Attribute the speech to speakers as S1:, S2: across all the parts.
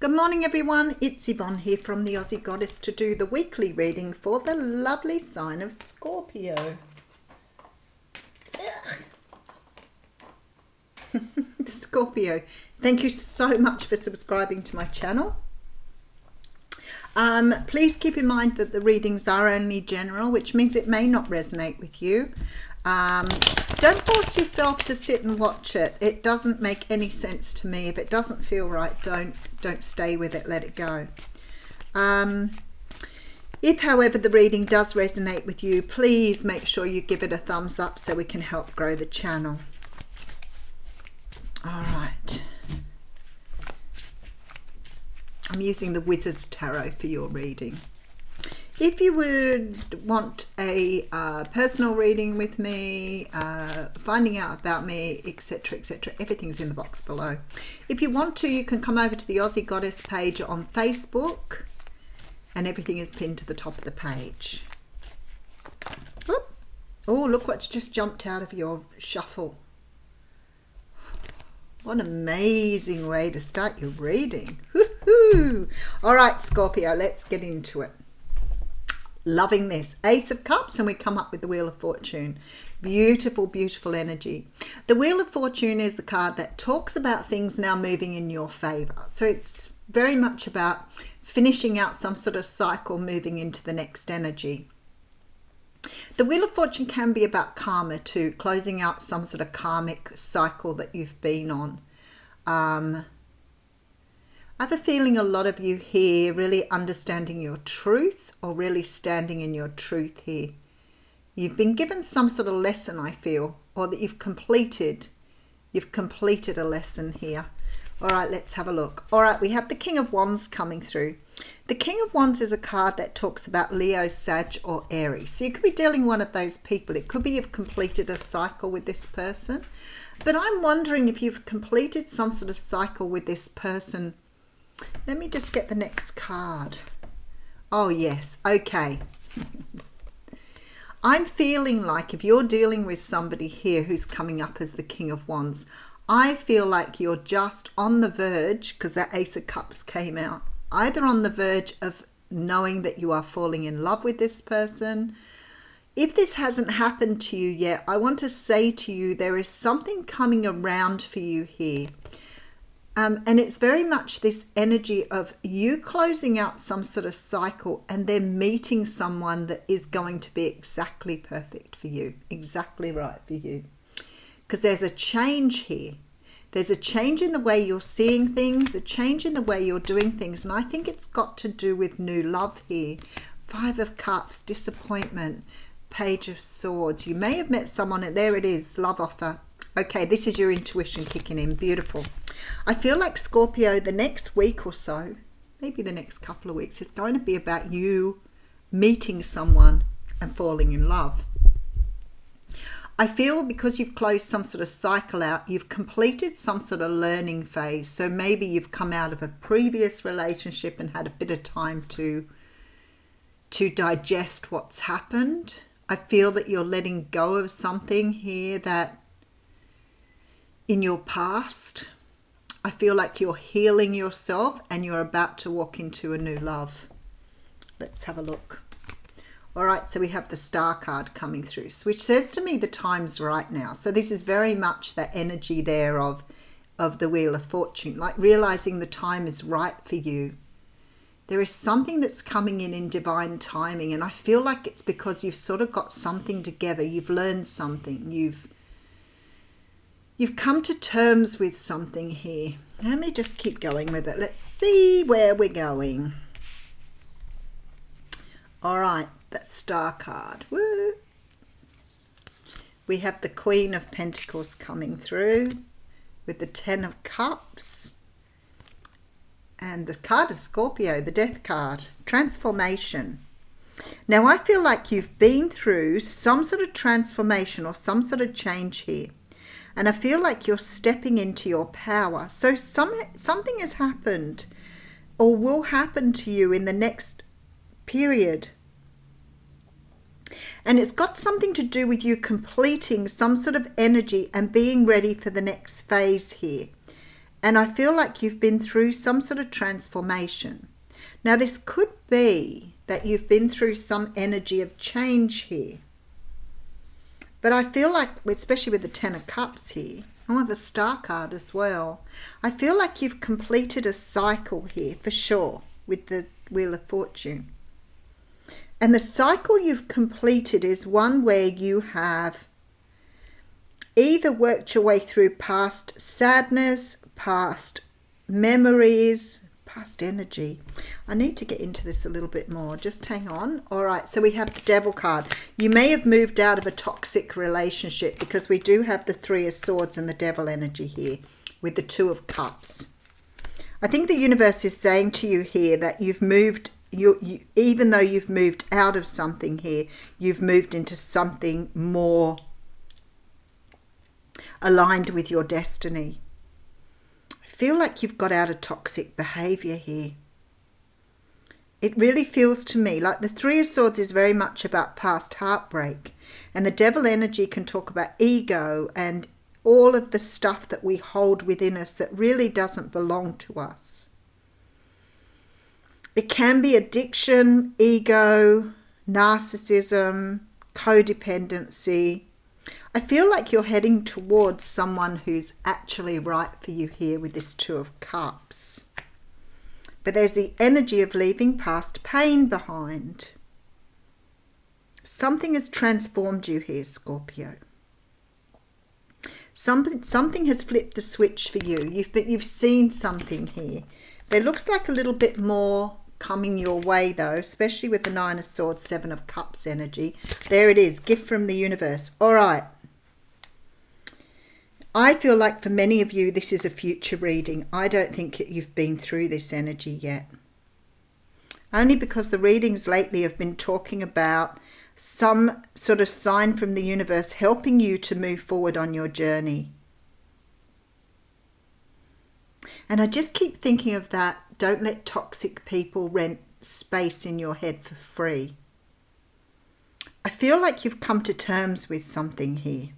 S1: Good morning everyone, it's Yvonne here from the Aussie Goddess to do the weekly reading for the lovely sign of Scorpio. Scorpio, thank you so much for subscribing to my channel. Please keep in mind that the readings are only general, which means it may not resonate with you. Don't force yourself to sit and watch it. It doesn't make any sense to me. If it doesn't feel right, don't stay with it. Let it go. If, however, the reading does resonate with you, please make sure you give it a thumbs up so we can help grow the channel. All right. I'm using the Wizard's Tarot for your reading. If you would want a personal reading with me, finding out about me, etc., etc., everything's in the box below. If you want to, you can come over to the Aussie Goddess page on Facebook, and everything is pinned to the top of the page. Whoop. Oh, look what's just jumped out of your shuffle. What an amazing way to start your reading. Woohoo! All right, Scorpio, let's get into it. Loving this. Ace of Cups, and we come up with the Wheel of Fortune. Beautiful, beautiful energy. The Wheel of Fortune is the card that talks about things now moving in your favor. So it's very much about finishing out some sort of cycle, moving into the next energy. The Wheel of Fortune can be about karma too, closing out some sort of karmic cycle that you've been on. I have a feeling a lot of you here really understanding your truth, or really standing in your truth here. You've been given some sort of lesson, I feel, or that you've completed a lesson here. All right, let's have a look. All right, we have the King of Wands coming through. The King of Wands is a card that talks about Leo, Sag, or Aries. So you could be dealing with one of those people. It could be you've completed a cycle with this person. But I'm wondering if you've completed some sort of cycle with this person. Let me just get the next card. Oh, yes. Okay. I'm feeling like if you're dealing with somebody here who's coming up as the King of Wands, I feel like you're just on the verge, because that Ace of Cups came out, either on the verge of knowing that you are falling in love with this person. If this hasn't happened to you yet, I want to say to you, there is something coming around for you here. And it's very much this energy of you closing out some sort of cycle and then meeting someone that is going to be exactly perfect for you, exactly right for you. Because there's a change here. There's a change in the way you're seeing things, a change in the way you're doing things. And I think it's got to do with new love here. 5 of Cups, disappointment, Page of Swords. You may have met someone, and there it is, love offer. Okay, this is your intuition kicking in. Beautiful. I feel like Scorpio, the next week or so, maybe the next couple of weeks, is going to be about you meeting someone and falling in love. I feel because you've closed some sort of cycle out, you've completed some sort of learning phase. So maybe you've come out of a previous relationship and had a bit of time to digest what's happened. I feel that you're letting go of something here that in your past. I feel like you're healing yourself and you're about to walk into a new love. Let's have a look. All right, so we have the Star card coming through, which says to me the time's right now. So this is very much that energy there of the Wheel of Fortune, like realizing the time is right for you. There is something that's coming in divine timing, and I feel like it's because you've sort of got something together. You've learned something. You've come to terms with something here. Let me just keep going with it. Let's see where we're going. All right, that Star card. Woo. We have the Queen of Pentacles coming through with the 10 of Cups. And the card of Scorpio, the Death card, transformation. Now, I feel like you've been through some sort of transformation or some sort of change here. And I feel like you're stepping into your power. So something has happened or will happen to you in the next period. And it's got something to do with you completing some sort of energy and being ready for the next phase here. And I feel like you've been through some sort of transformation. Now, this could be that you've been through some energy of change here. But I feel like, especially with the Ten of Cups here, I want the Star card as well. I feel like you've completed a cycle here for sure with the Wheel of Fortune. And the cycle you've completed is one where you have either worked your way through past sadness, past memories, past energy. I need to get into this a little bit more. Just hang on. All right, so we have the Devil card. You may have moved out of a toxic relationship because we do have the Three of Swords and the Devil energy here with the Two of Cups. I think the universe is saying to you here that you've moved, even though you've moved out of something here, you've moved into something more aligned with your destiny. I feel like you've got out of toxic behavior here. It really feels to me like the Three of Swords is very much about past heartbreak, and the Devil energy can talk about ego and all of the stuff that we hold within us that really doesn't belong to us. It can be addiction, ego, narcissism, codependency. I feel like you're heading towards someone who's actually right for you here with this Two of Cups. But there's the energy of leaving past pain behind. Something has transformed you here, Scorpio. Something has flipped the switch for you. You've seen something here. There looks like a little bit more coming your way though, especially with the Nine of Swords, Seven of Cups energy. There it is, gift from the universe. All right. I feel like for many of you, this is a future reading. I don't think you've been through this energy yet. Only because the readings lately have been talking about some sort of sign from the universe helping you to move forward on your journey. And I just keep thinking of that. Don't let toxic people rent space in your head for free. I feel like you've come to terms with something here.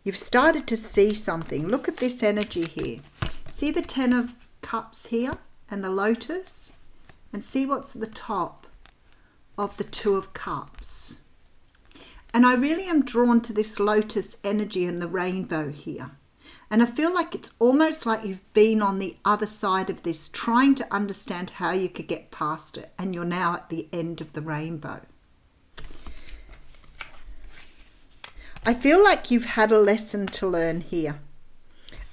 S1: You've started to see something. Look at this energy here. See the Ten of Cups here and the Lotus? And see what's at the top of the Two of Cups. And I really am drawn to this Lotus energy and the rainbow here. And I feel like it's almost like you've been on the other side of this, trying to understand how you could get past it. And you're now at the end of the rainbow. I feel like you've had a lesson to learn here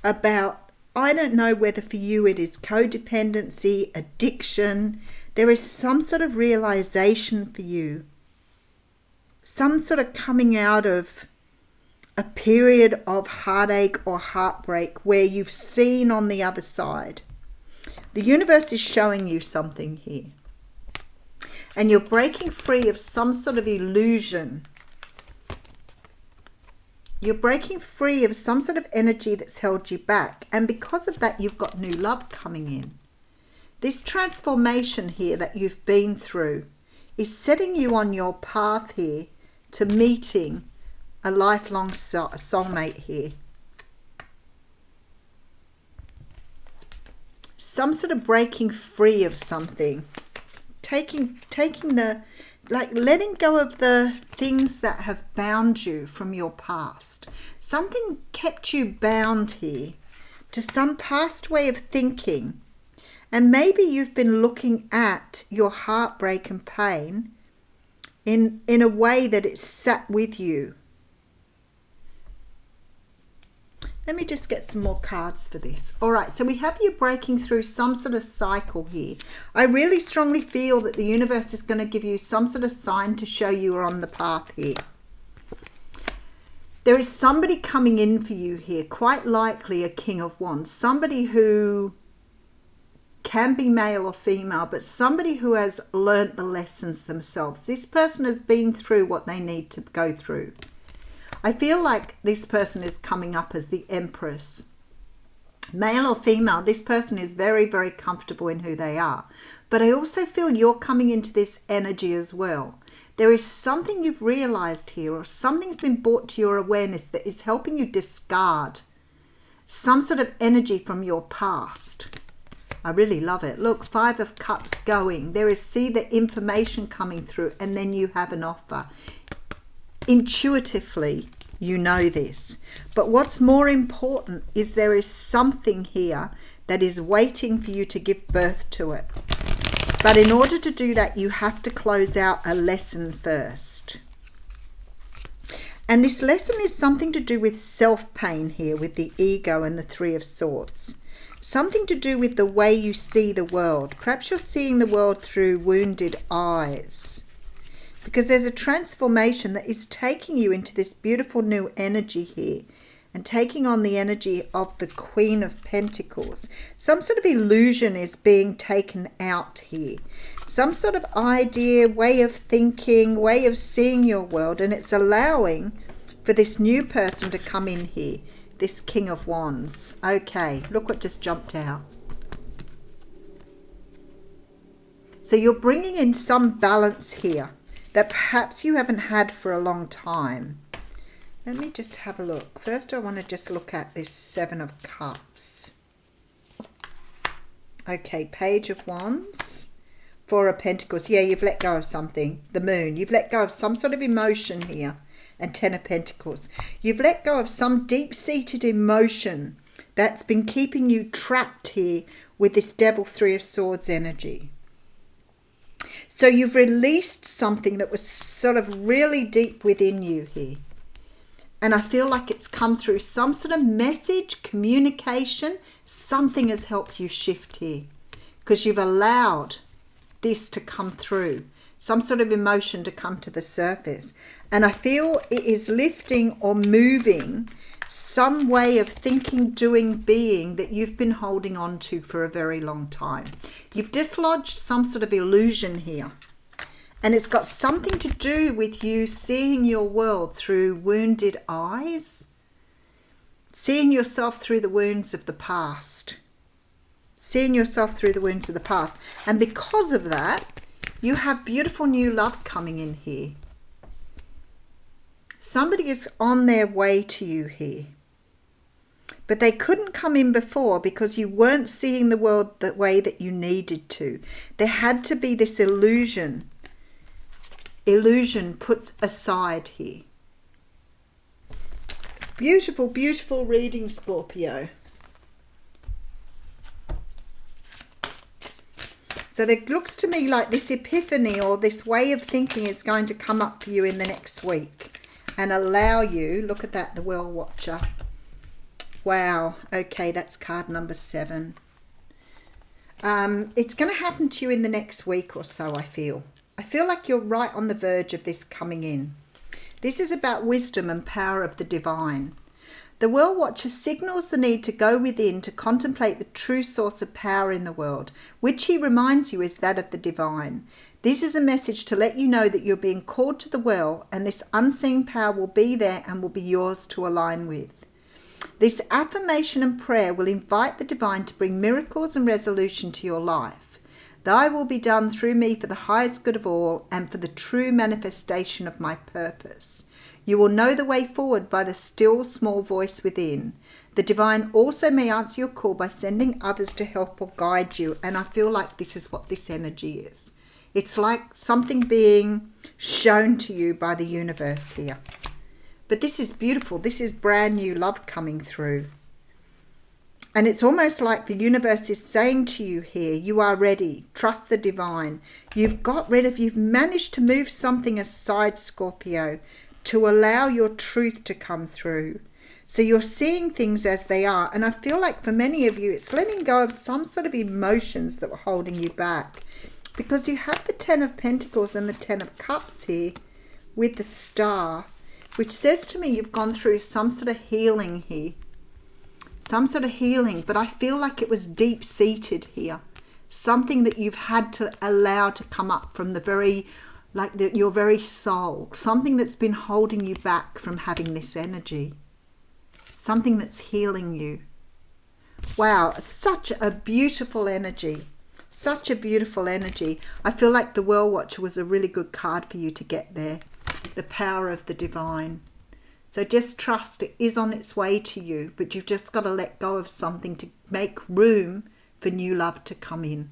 S1: about, I don't know whether for you it is codependency, addiction. There is some sort of realization for you, some sort of coming out of a period of heartache or heartbreak where you've seen on the other side. The universe is showing you something here. And you're breaking free of some sort of illusion. You're breaking free of some sort of energy that's held you back. And because of that, you've got new love coming in. This transformation here that you've been through is setting you on your path here to meeting a lifelong soulmate here. Some sort of breaking free of something. Taking the, like letting go of the things that have bound you from your past. Something kept you bound here to some past way of thinking. And maybe you've been looking at your heartbreak and pain in a way that it's sat with you. Let me just get some more cards for this. All right, so we have you breaking through some sort of cycle here. I really strongly feel that the universe is going to give you some sort of sign to show you are on the path here. There is somebody coming in for you here, quite likely a King of Wands, somebody who can be male or female, but somebody who has learnt the lessons themselves. This person has been through what they need to go through. I feel like this person is coming up as the Empress. Male or female, this person is very, very comfortable in who they are. But I also feel you're coming into this energy as well. There is something you've realized here, or something's been brought to your awareness that is helping you discard some sort of energy from your past. I really love it. Look, 5 of Cups going. There is, see the information coming through, and then you have an offer. Intuitively, you know this. But what's more important is there is something here that is waiting for you to give birth to it. But in order to do that, you have to close out a lesson first. And this lesson is something to do with self-pain here, with the ego and the 3 of Swords. Something to do with the way you see the world. Perhaps you're seeing the world through wounded eyes. Because there's a transformation that is taking you into this beautiful new energy here. And taking on the energy of the Queen of Pentacles. Some sort of illusion is being taken out here. Some sort of idea, way of thinking, way of seeing your world. And it's allowing for this new person to come in here. This King of Wands. Okay, look what just jumped out. So you're bringing in some balance here that perhaps you haven't had for a long time. Let me just have a look. First, I want to just look at this 7 of Cups. Okay, Page of Wands. 4 of Pentacles. Yeah, you've let go of something. The Moon. You've let go of some sort of emotion here. And 10 of Pentacles. You've let go of some deep-seated emotion that's been keeping you trapped here with this Devil 3 of Swords energy. So you've released something that was sort of really deep within you here. And I feel like it's come through some sort of message, communication. Something has helped you shift here. Because you've allowed this to come through. Some sort of emotion to come to the surface. And I feel it is lifting or moving some way of thinking, doing, being that you've been holding on to for a very long time. You've dislodged some sort of illusion here. And it's got something to do with you seeing your world through wounded eyes. Seeing yourself through the wounds of the past. Seeing yourself through the wounds of the past. And because of that, you have beautiful new love coming in here. Somebody is on their way to you here. But they couldn't come in before because you weren't seeing the world the way that you needed to. There had to be this illusion put aside here. Beautiful, beautiful reading, Scorpio. So there looks to me like this epiphany or this way of thinking is going to come up for you in the next week and allow you, look at that, the Well Watcher. Wow, okay, that's card number 7. It's going to happen to you in the next week or so, I feel. I feel like you're right on the verge of this coming in. This is about wisdom and power of the divine. The Well Watcher signals the need to go within to contemplate the true source of power in the world, which he reminds you is that of the divine. This is a message to let you know that you're being called to the well, and this unseen power will be there and will be yours to align with. This affirmation and prayer will invite the divine to bring miracles and resolution to your life. Thy will be done through me for the highest good of all and for the true manifestation of my purpose. You will know the way forward by the still small voice within. The divine also may answer your call by sending others to help or guide you. And I feel like this is what this energy is. It's like something being shown to you by the universe here. But this is beautiful. This is brand new love coming through. And it's almost like the universe is saying to you here, you are ready. Trust the divine. You've managed to move something aside, Scorpio, to allow your truth to come through. So you're seeing things as they are. And I feel like for many of you, it's letting go of some sort of emotions that were holding you back. Because you have the 10 of Pentacles and the 10 of Cups here with the Star, which says to me you've gone through some sort of healing here. Some sort of healing, but I feel like it was deep-seated here. Something that you've had to allow to come up from the very, your very soul. Something that's been holding you back from having this energy. Something that's healing you. Wow, such a beautiful energy. Such a beautiful energy. I feel like the Well Watcher was a really good card for you to get there. The power of the divine. So just trust it is on its way to you, but you've just got to let go of something to make room for new love to come in.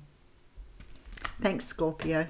S1: Thanks, Scorpio.